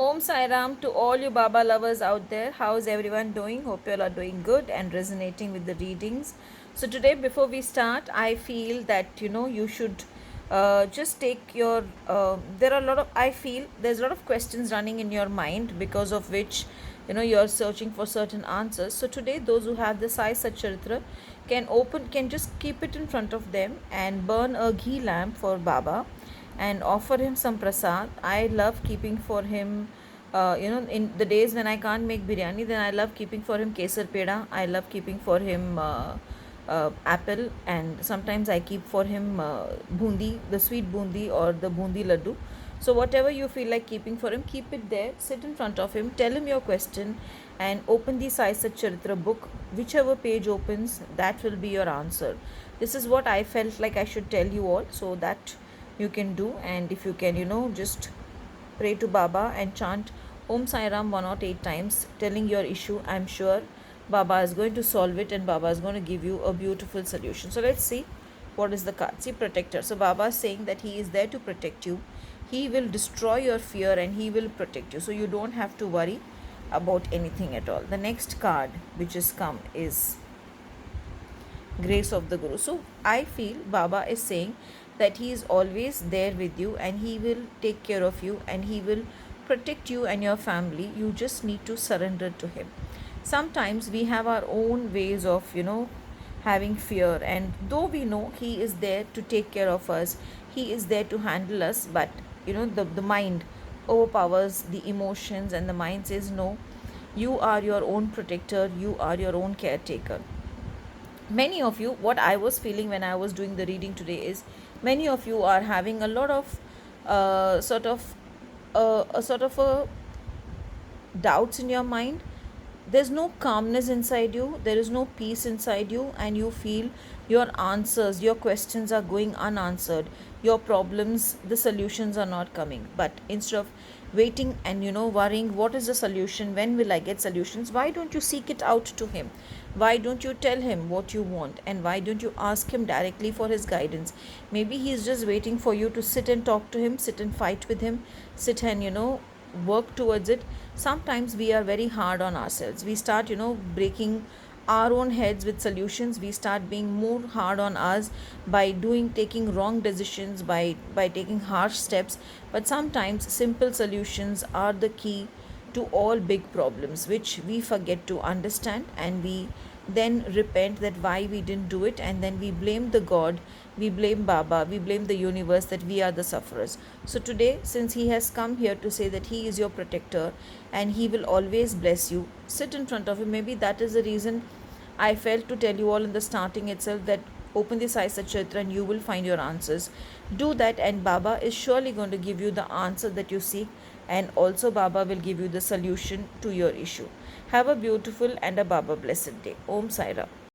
Om Sai Ram to all you Baba lovers out there. How's everyone doing? Hope you all are doing good and resonating with the readings. So today, before we start, I feel that you should just take your. There are a lot of. I feel there's a lot of questions running in your mind because of which you're searching for certain answers. So today, those who have the Sai Satcharitra can just keep it in front of them and burn a ghee lamp for Baba and offer him some prasad. I love keeping for him, in the days when I can't make biryani, then I love keeping for him kesar peda. I love keeping for him apple, and sometimes I keep for him bundi, the sweet bundi or the bundi laddu. So whatever you feel like keeping for him, keep it there, sit in front of him, tell him your question, and open the Sai Sat Charitra book. Whichever page opens, that will be your answer. This is what I felt like I should tell you all, so that you can do. And if you can, just pray to Baba and chant Om Sai Ram 108 times, telling your issue. I'm sure Baba is going to solve it and Baba is going to give you a beautiful solution. So let's see what is the card. See, protector. So Baba is saying that he is there to protect you. He will destroy your fear and he will protect you. So you don't have to worry about anything at all. The next card which has come is grace of the Guru. So I feel Baba is saying that he is always there with you and he will take care of you and he will protect you and your family. You just need to surrender to him. Sometimes we have our own ways of, having fear, and though we know he is there to take care of us, he is there to handle us, but the mind overpowers the emotions and the mind says no, you are your own protector, you are your own caretaker. Many of you, what I was feeling when I was doing the reading today is, many of you are having a lot of sort of a doubts in your mind. There's no calmness inside you, there is no peace inside you, and you feel your answers, your questions are going unanswered, your problems, the solutions are not coming. But instead of waiting and worrying what is the solution, when will I get solutions, why don't you seek it out to him? Why don't you tell him what you want, and why don't you ask him directly for his guidance? Maybe he's just waiting for you to sit and talk to him, sit and fight with him, sit and work towards it. Sometimes we are very hard on ourselves. We start breaking our own heads with solutions. We start being more hard on us by taking wrong decisions, by taking harsh steps. But sometimes simple solutions are the key to all big problems, which we forget to understand, and we then repent that why we didn't do it, and then we blame the God, we blame Baba, we blame the universe that we are the sufferers. So today, since he has come here to say that he is your protector and he will always bless you, sit in front of him. Maybe that is the reason I felt to tell you all in the starting itself that open the Sai Satchitra and you will find your answers. Do that, and Baba is surely going to give you the answer that you seek, and also Baba will give you the solution to your issue. Have a beautiful and a Baba blessed day. Om Sai Ram.